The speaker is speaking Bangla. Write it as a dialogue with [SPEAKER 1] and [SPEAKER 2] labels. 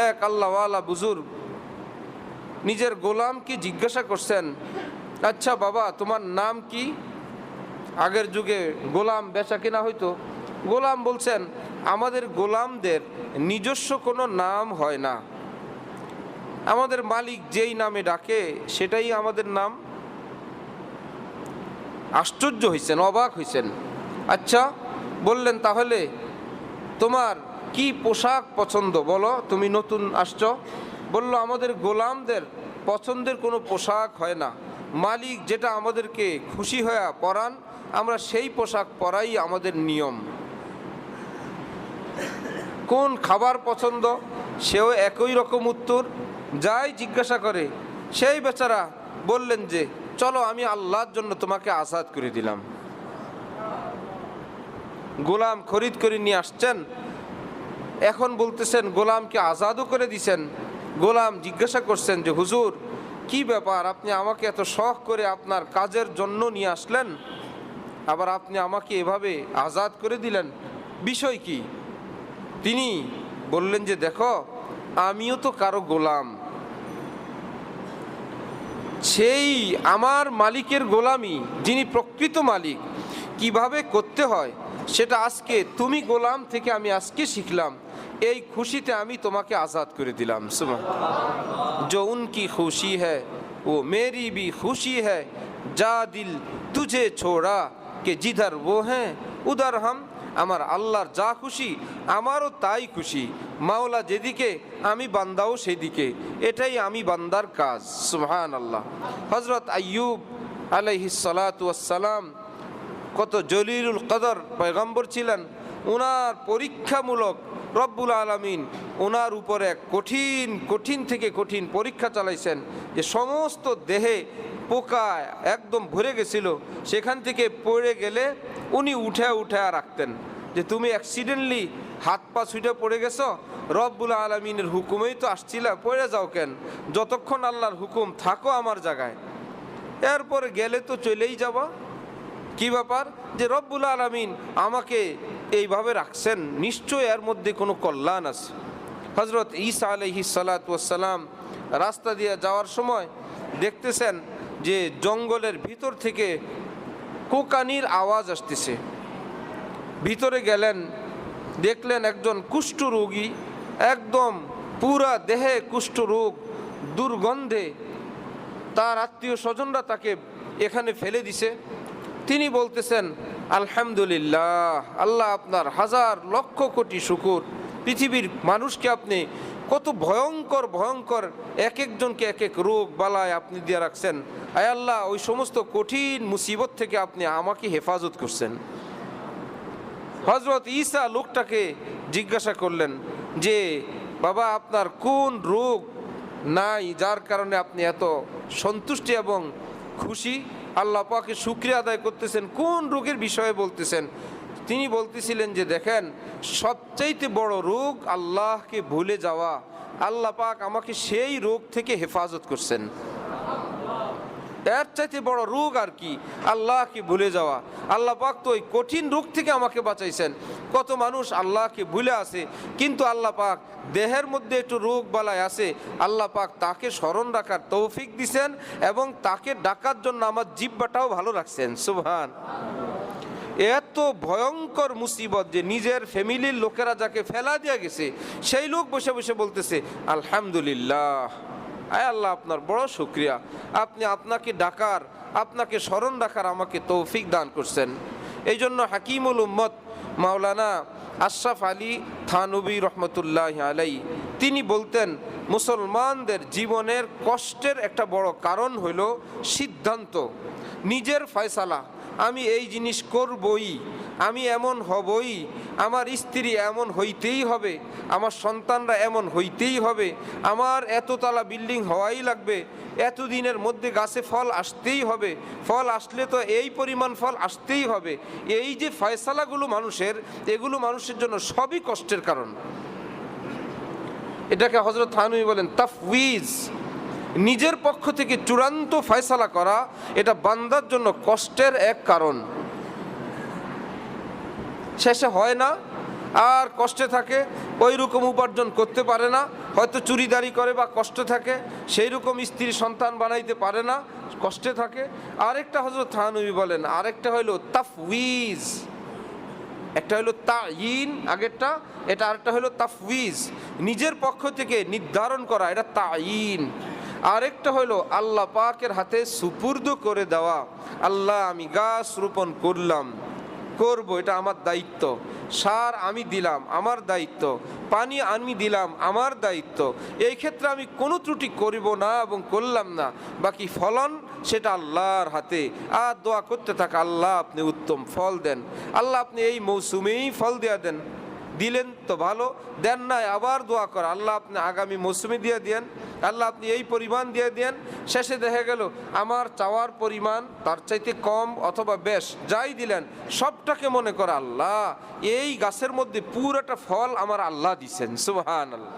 [SPEAKER 1] এক আল্লাহওয়ালা বুজুর্গ নিজের গোলামকে জিজ্ঞাসা করছেন, আচ্ছা বাবা তোমার নাম কি? আগের যুগে গোলাম বেচা কেনা হইতো। গোলাম বলছেন, আমাদের গোলামদের নিজস্ব কোনো নাম হয় না, আমাদের মালিক যেই নামে ডাকে সেটাই আমাদের নাম। আশ্চর্য হয়েছেন, অবাক হয়েছেন। আচ্ছা বললেন, তাহলে তোমার কি পোশাক পছন্দ বলো, তুমি নতুন আসছো। বলল, আমাদের গোলামদের পছন্দের কোনো পোশাক হয় না, মালিক যেটা আমাদেরকে খুশি হয়ে পরান আমরা সেই পোশাক পরাই আমাদের নিয়ম। কোন খাবার পছন্দ, সেও একই রকম উত্তর। যাই জিজ্ঞাসা করে সেই বেচারা বললেন যে চলো আমি আল্লাহর জন্য তোমাকে আজাদ করে দিলাম। গোলাম খরিদ করে নিয়ে আসছেন, এখন বলতেছেন গোলামকে আজাদও করে দিছেন। গোলাম জিজ্ঞাসা করছেন যে হুজুর কি ব্যাপার, আপনি আমাকে এত শখ করে আপনার কাজের জন্য নিয়ে আসলেন, আবার আপনি আমাকে এভাবে আজাদ করে দিলেন, বিষয় কি? তিনি বললেন যে দেখো, আমিও তো কারো গোলাম, সেই আমার মালিকের গোলামি, যিনি প্রকৃত মালিক, কিভাবে করতে হয় সেটা আজকে তুমি গোলাম থেকে আমি আজকে শিখলাম। এই খুশিতে আমি তোমাকে আজাদ করে দিলাম। সুবহান। जो उनकी खुशी है वो मेरी भी खुशी है, जा दिल तुझे छोड़ा कि जिधर वो हैं उधर हम। আমার আল্লাহর যা খুশি আমারও তাই খুশি, মাওলা যেদিকে আমি বান্দাও সেদিকে, এটাই আমি বান্দার কাজ। সুবহানাল্লাহ। হযরত আইয়ুব আলাইহিস সালাতু ওয়াস সালাম কত জলিলুল কদর পয়গম্বর ছিলেন। ওনার পরীক্ষামূলক রব্বুল আলামিন ওনার উপরে কঠিন থেকে কঠিন পরীক্ষা চালাইছেন, যে সমস্ত দেহে পোকা একদম ভরে গেছিল, সেখান থেকে পড়ে গেলে উনি উঠে রাখতেন যে তুমি অ্যাক্সিডেন্টলি হাত পা ছুটে পড়ে গেছো, রব্বুল আলামিনের হুকুমেই তো আসছিলা, পড়ে যাও কেন, যতক্ষণ আল্লাহর হুকুম থাকো আমার জায়গায়, এরপরে গেলে তো চলেই যাবা। কি ব্যাপার যে রব্বুল আলামিন আমাকে এইভাবে রাখছেন, নিশ্চয় এর মধ্যে কোনো কল্যাণ আছে। হযরত ঈসা আলাইহিস সালাতু ওয়াস সালাম রাস্তা দিয়ে যাওয়ার সময় দেখতেছেন যে জঙ্গলের ভিতর থেকে কোকানির আওয়াজ আসতেছে। ভিতরে গেলেন, দেখলেন একজন কুষ্ঠরোগী, একদম পুরা দেহে কুষ্ঠরোগ, দুর্গন্ধে তার আত্মীয় স্বজনরা তাকে এখানে ফেলে দিছে। তিনি বলতেছেন, আলহামদুলিল্লাহ, আল্লাহ আপনার হাজার লক্ষ কোটি শুকর, পৃথিবীর মানুষকে আপনি কত ভয়ঙ্কর ভয়ঙ্কর এক একজনকে এক এক রোগ বালায় আপনি দিয়ে রাখছেন। আয় আল্লাহ, ওই সমস্ত কঠিন মুসিবত থেকে আপনি আমাকে হেফাজত করছেন। হযরত ঈসা লোকটাকে জিজ্ঞাসা করলেন যে বাবা আপনার কোন রোগ নাই যার কারণে আপনি এত সন্তুষ্টি এবং খুশি, আল্লাহ পাকের শুকরিয়া আদায় করতেছেন, কোন রোগের বিষয়ে বলতেছেন? তিনি বলতেছিলেন যে দেখেন, সবচাইতে বড় রোগ আল্লাহকে ভুলে যাওয়া, আল্লাহ পাক আমাকে সেই রোগ থেকে হেফাজত করছেন। এর চাইতে বড় রোগ আর কি আল্লাহকে ভুলে যাওয়া। আল্লাহ পাক তো ওই কঠিন রোগ থেকে আমাকে বাঁচাইছেন। কত মানুষ আল্লাহকে ভুলে আছে, কিন্তু আল্লাহ পাক দেহের মধ্যে একটু রোগ বালায় আছে, আল্লাহ পাক তাকে স্মরণ রাখার তৌফিক দিছেন এবং তাকে ডাকার জন্য আমার জিহ্বাটাও ভালো রাখছেন। সুবহান। এত ভয়ঙ্কর মুসিবত যে নিজের ফ্যামিলির লোকেরা যাকে ফেলা দিয়ে গেছে, সেই লোক বসে বসে বলতেছে আলহামদুলিল্লাহ, আয় আল্লাহ আপনার বড় শুকরিয়া, আপনি আপনাকে ডাকার, আপনাকে স্মরণ রাখার আমাকে তৌফিক দান করছেন। এই জন্য হাকিমুল উম্মত মাওলানা আশরাফ আলী থানভী রহমতুল্লাহ আলাই তিনি বলতেন, মুসলমানদের জীবনের কষ্টের একটা বড় কারণ হইল সিদ্ধান্ত, নিজের ফয়সালা। আমি এই জিনিস করবই, আমি এমন হবই, আমার স্ত্রী এমন হইতেই হবে, আমার সন্তানরা এমন হইতেই হবে, আমার এততলা বিল্ডিং হওয়াই লাগবে, এতদিনের মধ্যে গাছে ফল আসতেই হবে, ফল আসলে তো এই পরিমাণ ফল আসতেই হবে। এই যে ফয়সালাগুলো মানুষের, এগুলো মানুষের জন্য সবই কষ্টের কারণ। এটাকে হযরত থানভী বলেন তাফউইজ, নিজের পক্ষ থেকে চূড়ান্ত ফয়সালা করা, এটা বান্দার জন্য কষ্টের এক কারণ। শেষে হয় না, আর কষ্টে থাকে, ওই রকম উপার্জন করতে পারে না, হয়তো চুরিদারি করে বা কষ্ট থাকে, সেই রকম স্ত্রী সন্তান বানাইতে পারে না, কষ্টে থাকে। আরেকটা হযরত থানবী বলেন, আরেকটা হলো তাফউইজ, একটা হলো তাইন আগেরটা, এটা আরেকটা হলো তাফউইজ, নিজের পক্ষ থেকে নির্ধারণ করা, এটা তাইন। আরেকটা হলো আল্লাহ পাকের হাতে সুপুর্দ করে দেওয়া, আল্লাহ আমি গাছ রোপণ করব, এটা আমার দায়িত্ব, সার আমি দিলাম আমার দায়িত্ব, পানি আমি দিলাম আমার দায়িত্ব, এই ক্ষেত্রে আমি কোনো ত্রুটি করিব না এবং করলাম না, বাকি ফলন সেটা আল্লাহর হাতে। আর দোয়া করতে থাকা, আল্লাহ আপনি উত্তম ফল দেন, আল্লাহ আপনি এই মৌসুমেই ফল দেয়া দেন, দিলেন তো ভালো, দেন নাই আবার দোয়া করা, আল্লাহ আপনি আগামী মৌসুমে দিয়ে দেন, আল্লাহ আপনি এই পরিমাণ দিয়ে দেন। শেষে দেখা গেল আমার চাওয়ার পরিমাণ তার চাইতে কম অথবা বেশ, যাই দিলেন সবটাকে মনে করা আল্লাহ এই গাছের মধ্যে পুরোটা ফল আমার আল্লাহ দিছেন, সুবহানাল্লাহ।